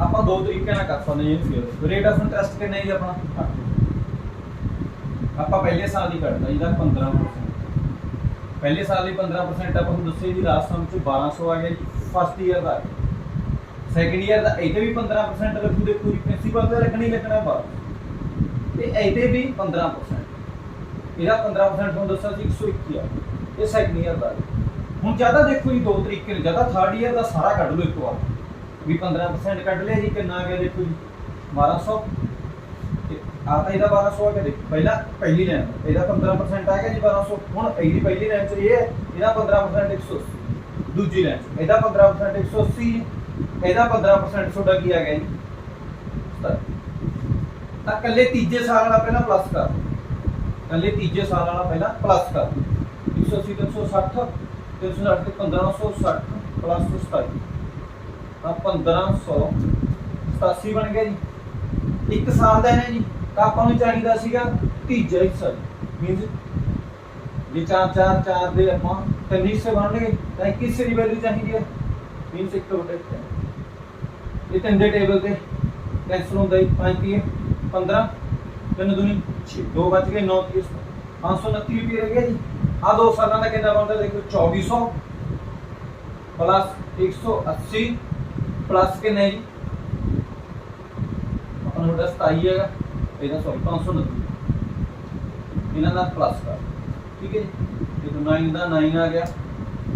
Speaker 1: ਆਪਾਂ ਦੋ ਤਰੀਕੇ ਨਾਲ ਕਰ ਸਕਦੇ ਹਾਂ ਜੀ। ਰੇਟ ਆਫ ਇੰਟਰਸਟ ਕਿੰਨਾ ਜੀ ਆਪਣਾ ਆਪਾਂ ਪਹਿਲੇ ਸਾਲ ਹੀ ਕੱਢਦਾ ਜਿਹਦਾ 15%। ਪਹਿਲੇ ਸਾਲ ਦੀ 15% ਆਪਾਂ ਨੂੰ ਦੱਸਿਆ ਜੀ ਲਾਸਟ ਸਮ ਚ 1200 ਆ ਗਿਆ ਜੀ। ਫਸਟ ਈਅਰ ਦਾ ਸੈਕੰਡ ਈਅਰ ਦਾ ਇਹਦੇ ਵੀ 15% ਲੱਗੂ। ਦੇਖੋ ਜੀ ਪ੍ਰਿੰਸੀਪਲ ਤੇ ਲੱਗਣੀ ਲੱਗਣਾ ਬਾਅਦ ਤੇ ਇਹਦੇ ਵੀ 15%। ਇਹਦਾ 15% ਤੁਹਾਨੂੰ ਦੱਸਿਆ ਸੀ 121 ਆ। ਇਹ ਸੈਕੰਡ ਈਅਰ ਦਾ। ਹੁਣ ਜਿਆਦਾ ਦੇਖੋ ਜੀ ਦੋ ਤਰੀਕੇ ਨੇ। ਜਿਆਦਾ ਥਰਡ ਈਅਰ ਦਾ ਸਾਰਾ ਕੱਢ ਲਓ ਇੱਕ ਵਾਰ ਵੀ 15% ਕੱਢ ਲਿਆ ਜੀ। ਕਿੰਨਾ ਆ ਗਿਆ ਦੇਖੋ ਜੀ 1200 ਆ ਤਾਂ ਇਹਦਾ 1200 ਆ ਗਿਆ। ਦੇਖੋ ਪਹਿਲਾਂ ਪਹਿਲੀ ਲਾਈਨ ਇਹਦਾ 15% ਆ ਗਿਆ ਜੀ 1200। ਹੁਣ ਇਹਦੀ ਪਹਿਲੀ ਲਾਈਨ 'ਚ ਇਹ ਹੈ ਇਹਦਾ 15% 180। ਦੂਜੀ ਲਾਈਨ 'ਚ ਇਹਦਾ 15% 180 ਇਹਦਾ 15% ਤੁਹਾਡਾ ਕੀ ਆ ਗਿਆ ਜੀ। ਤਾਂ ਕੱਲੇ ਤੀਜੇ ਸਾਲ ਵਾਲਾ ਪਹਿਲਾਂ ਪਲੱਸ ਕਰ, ਕੱਲੇ ਤੀਜੇ ਸਾਲ ਵਾਲਾ ਪਹਿਲਾਂ ਪਲੱਸ ਕਰ 180 360 360 ਤੇ 1560 ਪਲੱਸ 27 ਤਾਂ 1587 ਬਣ ਗਿਆ ਜੀ। ਇੱਕ ਸਾਲ ਦਾ ਹੈ ਜੀ। ਤਾਂ ਆਪਾਂ ਨੂੰ ਚਾਹੀਦਾ ਸੀਗਾ ਤੀਜਾ ਹਿੱਸਾ ਮੀਨਸ ਜੇ 4 ਦੇ ਆਪਾਂ ਤਿੰਨ ਹਿੱਸੇ ਬਣ ਗਏ ਤਾਂ 21 ਹਿੱਸੇ ਦੀ ਵੈਲਿਊ ਚਾਹੀਦੀ ਹੈ ਮੀਨਸ 1/3। ਇਹ ਤਿੰਨ ਦੇ ਟੇਬਲ ਤੇ ਕੈਂਸਲ ਹੁੰਦਾ ਹੈ 5 ਕੀ 15 3 दूनी 6 2 बच गए 9 30 529 रुपये रह गया जी। आ दो सालों का कितना बनता है देखो 2400 प्लस 180 प्लस कितना है जी अपना 27 है ਇਹਦਾ ਸੌਰੀ 529 ਇਹਨਾਂ ਦਾ ਪਲੱਸ ਕਰ ਠੀਕ ਹੈ ਜੀ। ਇਹ ਤੋਂ 9 ਦਾ 9 ਆ ਗਿਆ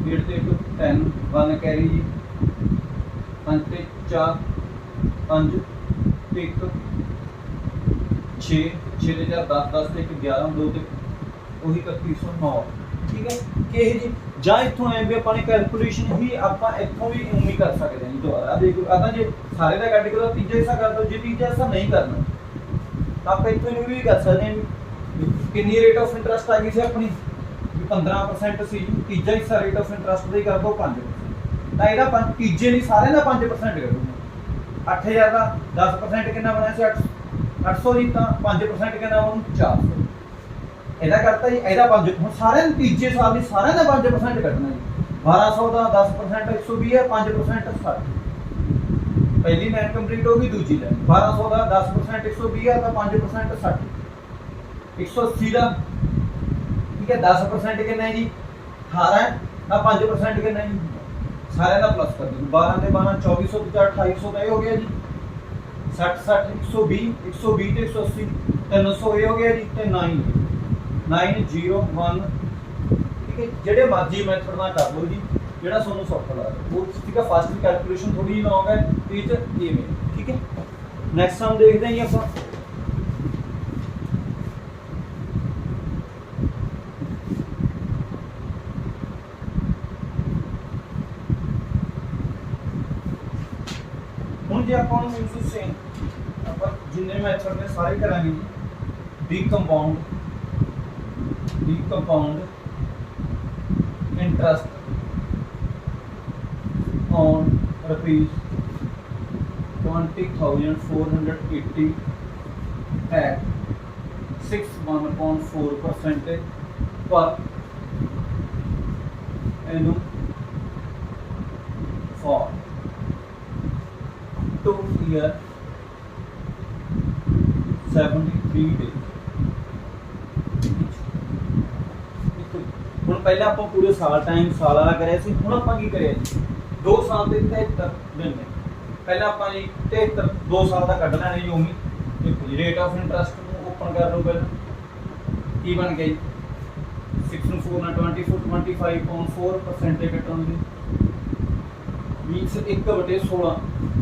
Speaker 1: 8 ਤੇ 2 10 1 ਕੈਰੀ ਜੀ 5 ਤੇ 4 5 ਤੇ 1 6 6 ਤੇ 4 10 10 ਤੇ 1 11 2 ਤੇ ਉਹੀ 3109 ਠੀਕ ਹੈ ਕਿ ਇਹ ਜੀ। ਜਾਂ ਇੱਥੋਂ ਐ ਵੀ ਆਪਾਂ ਨੇ ਕੈਲਕੂਲੇਸ਼ਨ ਹੀ ਆਪਾਂ ਇੱਥੋਂ ਵੀ ਉਮੀ ਕਰ ਸਕਦੇ ਹਾਂ ਜੀ। ਦੁਬਾਰਾ ਦੇਖੋ ਆ ਤਾਂ ਜੇ ਸਾਰੇ ਦਾ ਕੱਢ ਕੇ ਤਾਂ ਤੀਜਾ ਹਿੱਸਾ ਕਰ ਦੋ। ਜੇ ਤੀਜਾ ਹਿੱਸਾ ਨਹੀਂ ਕਰਨਾ ਤਾਂ ਆਪਾਂ ਇੱਥੋਂ ਵੀ ਕਰ ਸਕਦੇ ਹਾਂ ਕਿੰਨੀ ਰੇਟ ਆਫ ਇੰਟਰਸਟ ਆ ਗਈ ਸੀ ਆਪਣੀ 15% ਸੀ। ਤੀਜਾ ਹਿੱਸਾ ਰੇਟ ਆਫ ਇੰਟਰਸਟ ਦਾ ਹੀ ਕਰ ਦੋ 5%। ਤਾਂ ਇਹਦਾ ਤੀਜੇ ਨਹੀਂ ਸਾਰਿਆਂ ਦਾ 5% ਕਰੂਗਾ। 8000 ਦਾ 10% ਕਿੰਨਾ ਬਣਿਆ ਸੀ 800 ਦੀ ਤਾਂ 5% ਕਿੰਨਾ ਉਹਨੂੰ 400। ਇਹਦਾ ਕਰਤਾ ਜੀ। ਇਹਦਾ 5 ਹੁਣ ਸਾਰਿਆਂ ਨੂੰ ਤੀਜੇ ਸਾਲ ਦੀ ਸਾਰਿਆਂ ਦਾ 5% ਕੱਢਣਾ ਜੀ। 1200 ਦਾ 10% 120 ਹੈ 5% 60। ਪਹਿਲੀ ਲਾਈਨ ਕੰਪਲੀਟ ਹੋ ਗਈ। ਦੂਜੀ ਲਾਈਨ 1200 ਦਾ 10% 120 ਹੈ ਤਾਂ 5% 60। 180 ਦਾ ਠੀਕ ਹੈ 10% ਕਿੰਨਾ ਹੈ ਜੀ 18 ਤਾਂ 5% ਕਿੰਨਾ ਹੈ ਜੀ ਸਾਰਿਆਂ ਦਾ ਪਲੱਸ ਕਰ ਦਿਓ। 12 ਤੇ 12 2400 ਤੇ 2800 ਤਾਂ ਇਹ ਹੋ ਗਿਆ ਜੀ। 60 60 120 120 ਤੇ 180 300 ਇਹ ਹੋ ਗਿਆ ਜੀ ਤੇ 9 901 ਠੀਕ ਹੈ। ਜਿਹੜੇ ਮਰਜ਼ੀ ਮੈਥਡ ਨਾਲ ਕਰ ਲਓ ਜੀ ਜਿਹੜਾ ਤੁਹਾਨੂੰ ਸੌਖਾ ਲੱਗਦਾ ਉਹ ਠੀਕ ਹੈ। ਫਾਸਟ ਕੈਲਕੂਲੇਸ਼ਨ ਥੋੜੀ ਜਿਹੀ ਲੌਂਗ ਹੈ ਤੇ ਚ ਇਵੇਂ ਠੀਕ ਹੈ। ਨੈਕਸਟ ਸਮ ਦੇਖਦੇ ਹਾਂ ਜੀ ਆਪਾਂ। ਹੁਣ ਜੇ ਆਪਾਂ ਨੂੰ ਯੂਜ਼ ਸੇਮ ਆਪਾਂ ਜਿੰਨੇ ਮੈਥਡ ਨੇ ਸਾਰੇ ਕਰਾਂਗੇ ਜੀ। ਡੀਕੰਪਾਊਂਡ ਇੰਟਰਸਟ on rupees 20,480 at 1.4% पर annum for 2 year 73 days। ਹੁਣ ਪਹਿਲਾਂ ਆਪਾਂ ਪੂਰੇ ਸਾਲ ਟਾਈਮ ਸਾਲ ਵਾਲਾ ਕਰਿਆ ਸੀ, ਹੁਣ ਆਪਾਂ ਕੀ ਕਰਿਆ ਜੀ 2 ਸਾਲ ਦੇ 73 ਦਿਨ ਨੇ। ਪਹਿਲਾਂ ਆਪਾਂ ਜੀ 73 2 ਸਾਲ ਦਾ ਕੱਢ ਲੈਣਾ ਜੀ ਉਮੀ। ਦੇਖੋ ਜੀ ਰੇਟ ਆਫ ਇੰਟਰਸਟ ਨੂੰ ਓਪਨ ਕਰ ਲਓ ਪਹਿਲਾਂ, ਕੀ ਬਣ ਗਿਆ ਜੀ 6 ਨੂੰ 4 ਨਾਲ 24 25.4% ਕੱਟਾਂਗੇ ਮੀਨਸ 1/16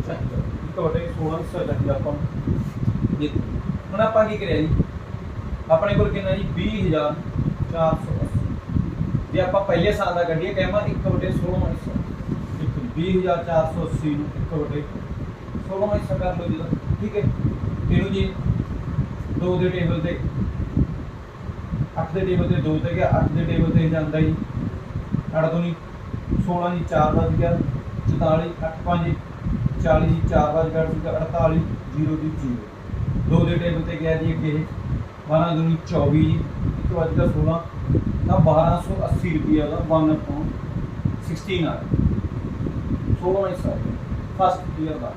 Speaker 1: ਚਾਹੀਦਾ, 1/16 ਹਿੱਸਾ ਚਾਹੀਦਾ ਆਪਾਂ ਨੂੰ। ਦੇਖੋ ਹੁਣ ਆਪਾਂ ਕੀ ਕਰਿਆ ਜੀ ਆਪਣੇ ਕੋਲ ਕਿੰਨਾ ਜੀ 20,480। ਜੇ ਆਪਾਂ ਪਹਿਲੇ ਸਾਲ ਦਾ ਕੱਢੀਏ ਕਹਿਮਾ 1/16 ਹਿੱਸਾ, 20,480 ਨੂੰ 1/16 ਹਿੱਸਾ ਕਰ ਲਓ ਜੀ, ਠੀਕ ਹੈ। ਇਹਨੂੰ ਜੀ 2 ਦੇ ਟੇਬਲ ਤੇ 8 ਦੇ ਟੇਬਲ ਤੇ 2 ਤੇ ਗਿਆ, 8 ਦੇ ਟੇਬਲ ਤੇ ਜਾਂਦਾ ਜੀ 8 ਤੋਂ ਨਹੀਂ 16 ਜੀ 4 ਵੱਜ ਗਿਆ 44, 8 5 40 ਜੀ 4 ਵੱਜ ਗਿਆ 48 0 ਦੀ 0। 2 ਦੇ ਟੇਬਲ ਤੇ ਗਿਆ ਜੀ ਅੱਗੇ 12 दूनी 24 जी 1 ਵੱਜ ਗਿਆ 16 ਤਾਂ 1280 ਰੁਪਏ ਦਾ 1/16 ਆ 16 ਹਿੱਸਾ ਫਸਟ ਈਅਰ ਦਾ।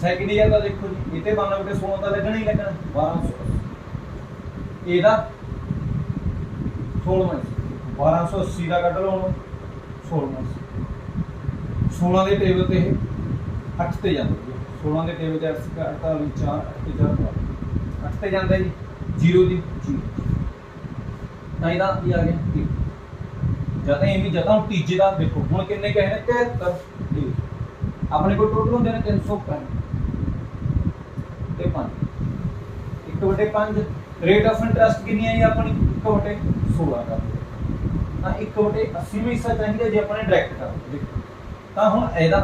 Speaker 1: ਸੈਕਿੰਡ ਈਅਰ ਦਾ ਦੇਖੋ ਜੀ ਇਹ ਤੇ 1/16 ਤਾਂ ਲੱਗਣਾ ਹੀ ਲੱਗਣਾ 1280 ਇਹਦਾ 16 1280 ਦਾ ਕੱਢ ਲਓ ਹੁਣ 16 ਦੇ ਟੇਬਲ ਤੇ 8 ਤੇ ਜਾਂਦਾ, 16 ਦੇ ਟੇਬਲ ਤੇ 48 4 8 ਤੇ ਜਾਂਦਾ ਜੀ 0 ਦੀ 0 ਤਾਂ ਇਹਦਾ ਕੀ ਆ ਗਿਆ ਜਦ ਇਹ ਵੀ ਜਦੋਂ ਤੀਜੇ ਦਾ ਦੇਖੋ ਹੁਣ ਕਿੰਨੇ ਕਹੇ ਨੇ 73 ਆਪਣੇ ਕੋਲ ਟੋਟਲ ਹੁੰਦੇ ਨੇ 365 ਤੇ 5 1/5 ਰੇਟ ਆਫ ਇੰਟਰਸਟ ਕਿੰਨੀ ਹੈ ਜੀ ਆਪਣੀ 1/16 ਕਰ ਤਾਂ 1/80 ਵਿੱਚ ਹਿੱਸਾ ਚਾਹੀਦਾ ਜੇ ਆਪਾਂ ਨੇ ਡਾਇਰੈਕਟ ਕਰ ਦੇਖੋ ਤਾਂ ਹੁਣ ਇਹਦਾ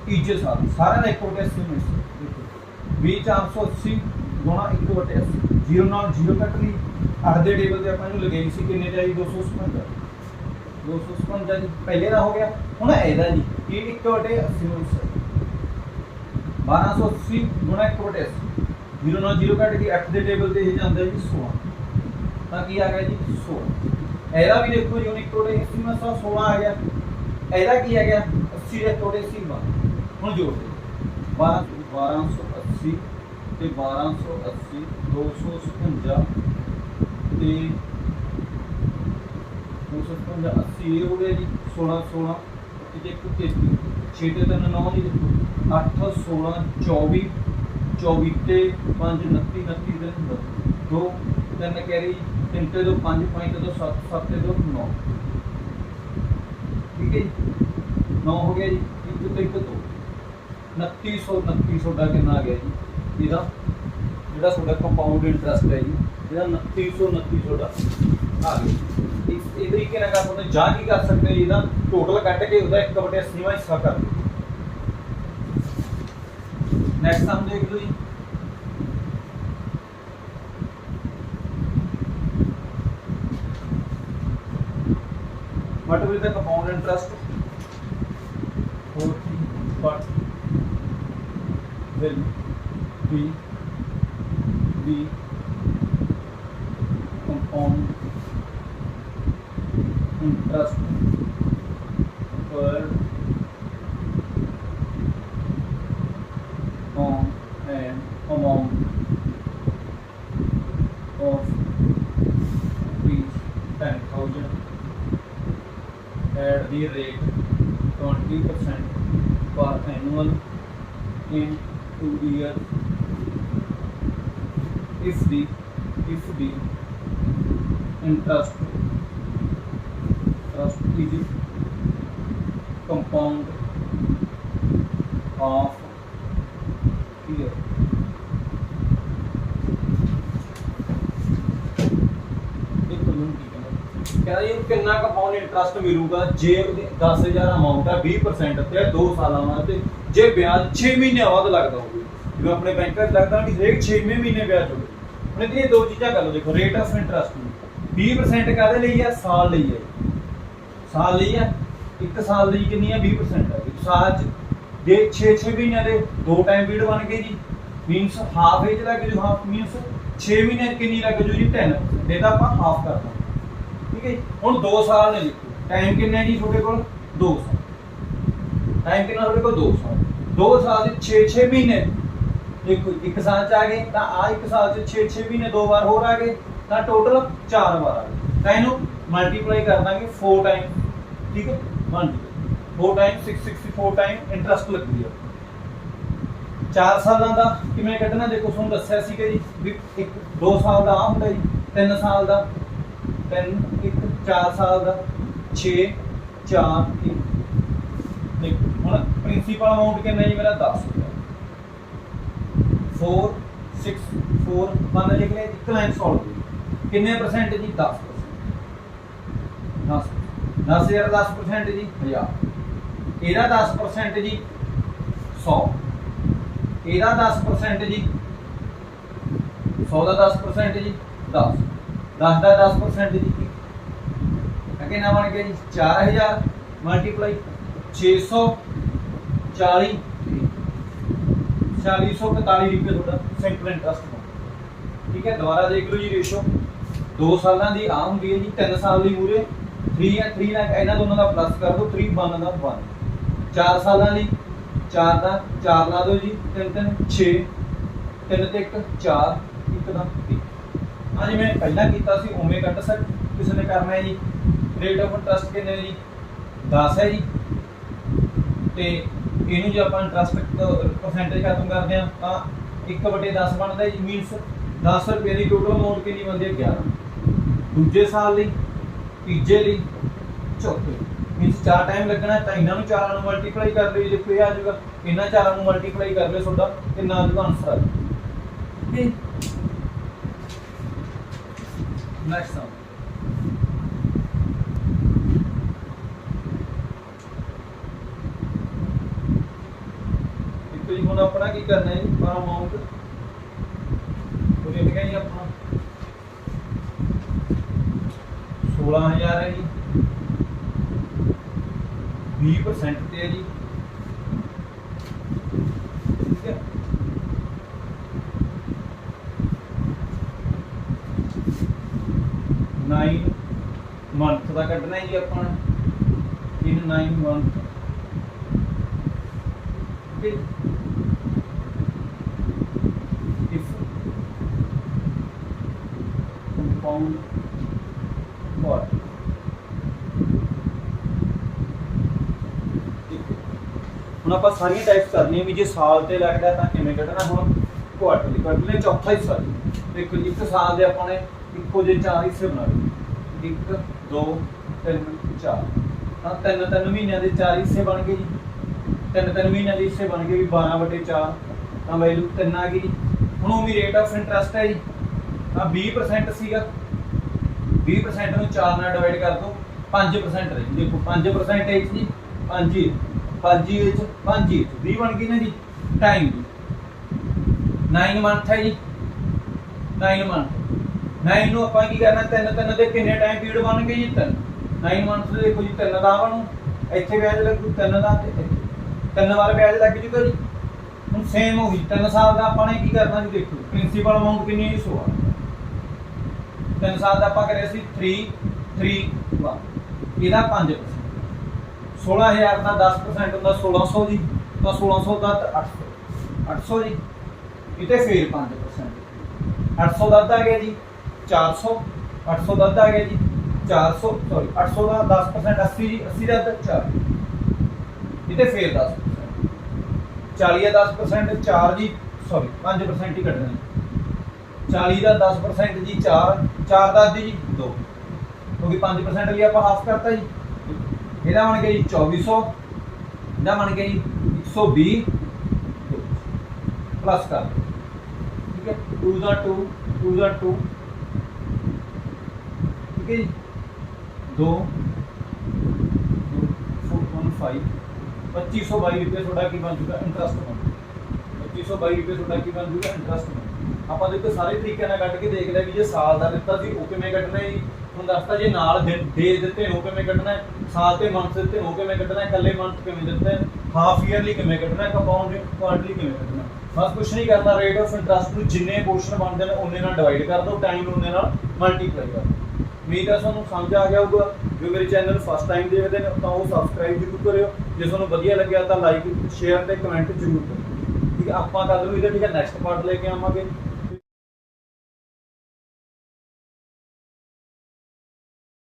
Speaker 1: ਤੀਜੇ ਸਾਲ ਸਾਰਿਆਂ ਦਾ 1/80 ਵਿੱਚ ਦੇਖੋ 20,480 ਗੁਣਾ 1/80 0 ਨਾਲ 0 ਕੱਟ ਲਈ 8 ਦੇ ਟੇਬਲ ਤੇ ਆਪਾਂ ਨੂੰ ਲਗਾਈ ਸੀ ਕਿੰਨੇ ਚਾਹੀਦੀ 255 255 ਜੀ ਪਹਿਲੇ ਦਾ ਹੋ ਗਿਆ। ਹੁਣ ਇਹਦਾ ਜੀ ਇਹ 1/80 ਵਿੱਚ 1280 ਗੁਣਾ 1/80 0 ਨਾਲ 0 ਕੱਟ ਕੇ 8 ਦੇ ਟੇਬਲ ਤੇ ਇਹ ਜਾਂਦਾ ਜੀ 16 ਤਾਂ ਕੀ ਆ ਗਿਆ ਜੀ 16। ਇਹਦਾ ਵੀ ਦੇਖੋ ਜੀ ਹੁਣ 1/80 ਵਿੱਚ 16 ਆ ਗਿਆ, ਇਹਦਾ ਕੀ ਆ ਗਿਆ 80 ਦੇ 1/80 ਹੁਣ ਜੋੜ ਦੇ 1280 ਤੇ 1280 255 ਤੇ 255 80 ਇਹ ਹੋ ਗਿਆ ਜੀ 16 16 ਤੇ 133 6 ਤੇ 3 9 ਦੀ ਦੇਖੋ 8 16 24 24 ਤੇ 5 29 29 ਦੇ 2 3 ਕੈਰੀ 3 ਤੇ 2 5 5 ਤੇ 2 7 7 ਤੇ 2 9 ਠੀਕ ਹੈ ਜੀ 9 ਹੋ ਗਿਆ ਜੀ 1 ਤੇ 1 2 2900 ਦਾ ਕਿੰਨਾ ਆ ਗਿਆ ਜੀ ਇਹਦਾ ਜਿਹੜਾ ਤੁਹਾਡਾ ਕੰਪਾਊਂਡ ਇੰਟਰਸਟ ਹੈ ਜੀ ਇਹਦਾ 2900 ਦਾ ਆ ਗਿਆ। ਇਸ ਤਰੀਕੇ ਨਾਲ ਕਰ ਸਕਦੇ ਜਾਂ ਕੀ ਕਰ ਸਕਦੇ ਜੀ ਇਹਦਾ ਟੋਟਲ ਕੱਢ ਕੇ ਉਹਦਾ 1/80ਵਾਂ ਹਿੱਸਾ ਕਰ ਦਿਓ। ਨੈਕਸਟ ਸਮ ਦੇਖ ਲਓ ਜੀ what will the compound interest what will be the compound interest per on an amount of ₹10,000 at the rate 20% per annual in 2 years if the interest is compound of year। ਕਹਿੰਦਾ ਜੀ ਕਿੰਨਾ compound interest ਮਿਲੂਗਾ ਜੇ 10,000 amount ਹੈ 20% ਤੇ 2 ਸਾਲਾਂ ਬਾਅਦ ਤੇ ਜੇ ਵਿਆਜ 6 ਮਹੀਨੇ ਬਾਅਦ ਲੱਗਦਾ ਹੋਵੇ ਜਿਵੇਂ ਆਪਣੇ ਬੈਂਕਾਂ 'ਚ ਲੱਗਦਾ ਵੀ ਹਰੇਕ 6ਵੇਂ ਮਹੀਨੇ ਵਿਆਜ ਹੋਵੇ। ਹੁਣ ਇਹ ਦੋ ਚੀਜ਼ਾਂ ਕਰ ਲਓ ਦੇਖੋ ਰੇਟ ਆਫ ਇੰਟਰਸਟ 20% ਕਾਹਦੇ ਲਈ ਹੈ ਸਾਲ ਲਈ ਹੈ, ਸਾਲ ਲਈ ਹੈ 1 ਸਾਲ ਦੀ ਕਿੰਨੀ ਹੈ 20% ਹੈ। ਇੱਕ ਸਾਲ 'ਚ ਜੇ 6 ਮਹੀਨਿਆਂ ਦੇ 2 ਟਾਈਮ ਪੀਰੀਅਡ ਬਣ ਗਏ ਜੀ ਮੀਨਸ ਹਾਫ ਏਜ ਦਾ ਕਿ ਹਾਫ ਮੀਨਸ 6 ਮਹੀਨੇ ਕਿੰਨੀ ਲੱਗ ਜੂ ਜੀ 10%, ਇਹਦਾ ਆਪਾਂ ਹਾਫ ਕਰਨਾ। ਠੀਕ ਹੈ ਜੀ, ਹੁਣ 2 ਸਾਲ ਨੇ ਲਿਖੋ, ਟਾਈਮ ਕਿੰਨਾ ਜੀ ਤੁਹਾਡੇ ਕੋਲ 2 ਸਾਲ, ਟਾਈਮ ਕਿੰਨਾ ਤੁਹਾਡੇ ਕੋਲ 2 ਸਾਲ, 2 ਸਾਲ ਦੇ 6 ਮਹੀਨੇ ਦੇਖੋ, 1 ਸਾਲ ਚ ਆ ਗਏ ਤਾਂ ਆ 1 ਸਾਲ ਚ 6 ਮਹੀਨੇ 2 ਵਾਰ ਹੋਰ ਆ ਗਏ ਤਾਂ ਟੋਟਲ 4 ਵਾਰ ਆ ਗਏ, ਤਾਂ ਇਹਨੂੰ ਮਲਟੀਪਲਾਈ ਕਰ ਦਾਂਗੇ 4 ਟਾਈਮ। ਠੀਕ ਹੈ, 4 ਟਾਈਮ 664 ਟਾਈਮ ਇੰਟਰਸਟ ਲੱਗਦੀ ਹੈ। 4 ਸਾਲਾਂ ਦਾ ਕਿਵੇਂ ਕੱਢਣਾ, ਦੇਖੋ ਤੁਹਾਨੂੰ ਦੱਸਿਆ ਸੀਗਾ ਜੀ ਵੀ 2 ਸਾਲ ਦਾ ਆ ਹੁੰਦਾ ਜੀ, 3 ਸਾਲ ਦਾ 3 1 4 ਸਾਲ ਦਾ 6 4 1। ਦੇਖੋ ਹੁਣ ਪ੍ਰਿੰਸੀਪਲ ਅਮਾਉਂਟ ਕਿੰਨਾ ਜੀ ਮੇਰਾ 10 ਰੁਪਏ, 4 6 4 1 ਲਿਖ ਲਿਆ, ਇੱਕ ਲਾਈਨ ਸੋਲਵ ਕਿੰਨੇ ਪਰਸੈਂਟ ਜੀ 10%, 10,000 10% ਜੀ 1000, ਇਹਦਾ 10% ਜੀ 100, ਇਹਦਾ 10% ਜੀ 100 ਦਾ 10% ਜੀ 10, 10 ਦਾ 10% ਜੀ ਕਿੰਨਾ ਬਣ ਗਿਆ ਜੀ 4000 ਮਲਟੀਪਲਾਈ 640 4041 ਰੁਪਏ ਤੁਹਾਡਾ ਸਿੰਪਲ ਇੰਟਰਸਟ ਦਾ। ਠੀਕ ਹੈ, ਦੁਬਾਰਾ ਦੇਖ ਲਓ ਜੀ ਰੇਸ਼ੋ 2 ਸਾਲਾਂ ਦੀ ਆ ਹੁੰਦੀ ਹੈ ਜੀ, 3 ਸਾਲ ਦੀ ਮੂਰੇ 3 ਹੈ, 3 ਨਾਲ ਇਹਨਾਂ ਦੋਨਾਂ ਦਾ ਪਲੱਸ ਕਰ ਦਿਓ, 3 1 ਦਾ 1, 4 ਸਾਲਾਂ ਲਈ 4 ਦਾ 4 ਲਾ ਦਿਓ ਜੀ, 3 3 6 3 ਤੇ 1 4 1 ਦਾ 1। ਹਾਂ ਜੀ ਮੈਂ ਪਹਿਲਾਂ ਕੀਤਾ ਸੀ ਉਵੇਂ ਕੱਢ ਕਿਸੇ ਨੇ ਕਰਨਾ ਹੈ ਜੀ। ਰੇਟ ਆਫ ਇੰਟਰਸਟ ਕਿੰਨੇ ਜੀ 10 ਹੈ ਜੀ, ਤੇ ਇਹਨੂੰ ਜੇ ਆਪਾਂ ਇੰਟਰਸਟ ਪਰਸੈਂਟੇਜ ਖਤਮ ਕਰਦੇ ਆ ਤਾਂ 1/10 ਬਣਦਾ ਜੀ, ਮੀਨਸ 10 ਰੁਪਏ ਦੀ ਟੋਟਲ ਅਮਾਉਂਟ ਕਿੰਨੀ ਬਣਦੀ ਹੈ 11। ਦੂਜੇ ਸਾਲ ਲਈ, ਤੀਜੇ ਲਈ, ਚੌਥੇ ਮੀਨਸ 4 ਟਾਈਮ ਲੱਗਣਾ, ਤਾਂ ਇਹਨਾਂ ਨੂੰ 4 ਨੂੰ ਮਲਟੀਪਲਾਈ ਕਰ ਲਿਓ, ਦੇਖੋ ਇਹ ਆ ਜਾਊਗਾ, ਇਹਨਾਂ 4 ਨੂੰ ਮਲਟੀਪਲਾਈ ਕਰ ਲਿਓ, ਤੁਹਾਡਾ ਕਿੰਨਾ ਆ ਜਾਊਗਾ ਆਨਸਰ ਆ ਜਾਊਗਾ। ਨੈਕਸਟ ਸਮ ਜੀ, ਹੁਣ ਆਪਣਾ ਕੀ ਕਰਨਾ ਹੈ ਜੀ, ਪਰ ਅਮਾਉਂਟ ਉਹ ਲਿਖ ਗਿਆ ਜੀ ਆਪਣਾ 16000 ਹੈ ਜੀ, 20% ਤੇ ਹੈ ਜੀ। ਠੀਕ ਹੈ, नाइन मंथ का कटना है जी अपन इन 9 मंथ। इफ कंपाउंड व्हाट ਹੁਣ ਆਪਾਂ ਸਾਰੀਆਂ ਟਾਈਪਸ ਕਰਨੀਆਂ ਵੀ ਜੇ ਸਾਲ ਤੇ ਲੱਗਦਾ ਤਾਂ ਕਿਵੇਂ ਕੱਢਣਾ। ਹੁਣ ਕੁਆਟਰਲੀ ਕੱਢਨੇ ਚੌਥਾ ਹਿੱਸਾ ਜੀ। ਦੇਖੋ ਜੀ ਇੱਕ ਸਾਲ ਦੇ ਆਪਾਂ ਨੇ ਇੱਕੋ ਜਿਹੇ 4 ਹਿੱਸੇ ਬਣਾ ਲਏ 1 2 3 4 ਤਾਂ 3 ਮਹੀਨਿਆਂ ਦੇ 4 ਹਿੱਸੇ ਬਣ ਗਏ ਜੀ। 3 ਮਹੀਨਿਆਂ ਦੇ ਹਿੱਸੇ ਬਣ ਗਏ ਵੀ 12/4 ਤਾਂ ਵੈਲਿਊ 3 ਆ ਗਈ ਜੀ। ਹੁਣ ਉਹ ਵੀ ਰੇਟ ਆਫ ਇੰਟਰਸਟ ਹੈ ਜੀ ਤਾਂ 20% ਸੀਗਾ 20% ਨੂੰ 4 ਨਾਲ ਡਿਵਾਈਡ ਕਰ ਦਿਓ 5% ਰਹੀ। ਦੇਖੋ 5% ਹੈ ਜੀ 5 ਵਿੱਚ 20 ਬਣ ਗਈ ਨਾ ਜੀ। ਟਾਈਮ ਜੀ 9 ਮੰਥ ਹੈ ਜੀ 9 ਮੰਥ 9 ਨੂੰ ਆਪਾਂ ਕੀ ਕਰਨਾ 3 ਦੇ ਕਿੰਨੇ ਟਾਈਮ ਪੀਰੀਅਡ ਬਣ ਗਏ ਜੀ 3 9 ਮੰਥ ਦੇ ਦੇਖੋ ਜੀ 3 ਦਾ ਬਣੂ ਇੱਥੇ ਵਿਆਜ ਲੱਗੂ 3 ਦਾ ਤੇ 3 ਵਾਰ ਵਿਆਜ ਲੱਗ ਜੂਗਾ ਜੀ। ਹੁਣ ਸੇਮ ਹੋ ਗਈ 3 ਸਾਲ ਦਾ ਆਪਾਂ ਨੇ ਕੀ ਕਰਨਾ ਜੀ। ਦੇਖੋ ਪ੍ਰਿੰਸੀਪਲ ਅਮਾਉਂਟ ਕਿੰਨੀ ਹੈ 100 3 ਸਾਲ ਦਾ ਆਪਾਂ ਕਰਿਆ ਸੀ 331 ਇਹਦਾ 5% 16000 ਦਾ 10% ਹੁੰਦਾ 1600 ਜੀ ਤਾਂ 1600 ਦਾ 800 ਜੀ ਇਤੇ ਫੇਰ 5% 800 ਦਾ ਆ ਗਿਆ ਜੀ 400 800 ਦਾ ਆ ਗਿਆ ਜੀ 400 ਸੌਰੀ 800 ਦਾ 10% 80 ਜੀ 80 ਦਾ 4 ਇਤੇ ਫੇਰ 10% 40 ਦਾ 10% 4 ਜੀ ਸੌਰੀ 5% ਹੀ ਕੱਢਣਾ 40 ਦਾ 10% ਜੀ 4 ਦਾ ਅੱਧੀ ਜੀ 2 ਕਿਉਂਕਿ 5% ਲਈ ਆਪਾਂ ਹਾਫ ਕਰਤਾ ਜੀ। ਇਹਦਾ ਬਣ ਗਿਆ ਜੀ 2400 ਇਹਦਾ ਬਣ ਗਿਆ ਜੀ 120 ਪਲੱਸ ਕਰ ਠੀਕ ਹੈ 2 ਦਾ 2 ਠੀਕ ਹੈ ਜੀ 2 415 2522 ਰੁਪਏ ਤੁਹਾਡਾ ਕੀ ਬਣ ਜੂਗਾ ਇੰਟਰਸਟ ਬਣ 2522 ਰੁਪਏ ਤੁਹਾਡਾ ਕੀ ਬਣ ਜੂਗਾ ਇੰਟਰਸਟ ਬਣ। ਆਪਾਂ ਦੇਖੋ ਸਾਰੇ ਤਰੀਕਿਆਂ ਨਾਲ ਕੱਢ ਕੇ ਦੇਖ ਲਿਆ ਵੀ ਜੇ ਸਾਲ ਦਾ ਦਿੱਤਾ ਸੀ ਉਹ ਕਿਵੇਂ ਕੱਢਣਾ ਹੈ ਜੀ। ਹੁਣ ਦੱਸਤਾ ਜੇ ਨਾਲ ਦੇ ਦਿੱਤੇ ਉਹ ਕਿਵੇਂ ਕੱਢਣਾ ਹੈ, ਸਾਲ ਤੇ ਮੰਥ ਦਿੱਤੇ ਉਹ ਕਿਵੇਂ ਕੱਢਣਾ ਹੈ, ਇਕੱਲੇ ਮੰਥ ਕਿਵੇਂ ਦਿੱਤਾ ਹੈ। ਹਾਫ ਈਅਰਲੀ ਕਿਵੇਂ ਕੱਢਣਾ, ਕੰਪਾਊਂਡ ਕੁਆਂਟਲੀ ਕਿਵੇਂ ਕੱਢਣਾ। ਬਸ ਕੁਛ ਨਹੀਂ ਕਰਨਾ, ਰੇਟ ਆਫ ਇੰਟਰਸਟ ਨੂੰ ਜਿੰਨੇ ਪੋਰਸ਼ਨ ਬਣਦੇ ਨੇ ਉਹਨੇ ਨਾਲ ਡਿਵਾਈਡ ਕਰ ਦਿਓ, ਟਾਈਮ ਨੂੰ ਉਹਨੇ ਨਾਲ ਮਲਟੀਪਲਾਈ ਕਰ ਦਿਓ। ਉਮੀਦ ਹੈ ਤੁਹਾਨੂੰ ਸਮਝ ਆ ਗਿਆ ਹੋਊਗਾ। ਜੋ ਮੇਰੇ ਚੈਨਲ ਨੂੰ ਫਸਟ ਟਾਈਮ ਦੇਖਦੇ ਨੇ ਤਾਂ ਉਹ ਸਬਸਕ੍ਰਾਈਬ ਜ਼ਰੂਰ ਕਰਿਓ। ਜੇ ਤੁਹਾਨੂੰ ਵਧੀਆ ਲੱਗਿਆ ਤਾਂ ਲਾਈਕ, ਸ਼ੇਅਰ ਤੇ ਕਮੈਂਟ ਜ਼ਰੂਰ ਕਰਿਓ। ਠੀਕ ਹੈ, ਆਪਾਂ ਕੱਲ੍ਹ ਨੂੰ ਇਹਦਾ ਠੀਕ ਹੈ ਨੈਕਸਟ ਪਾਰਟ ਲੈ ਕੇ ਆਵਾਂਗੇ।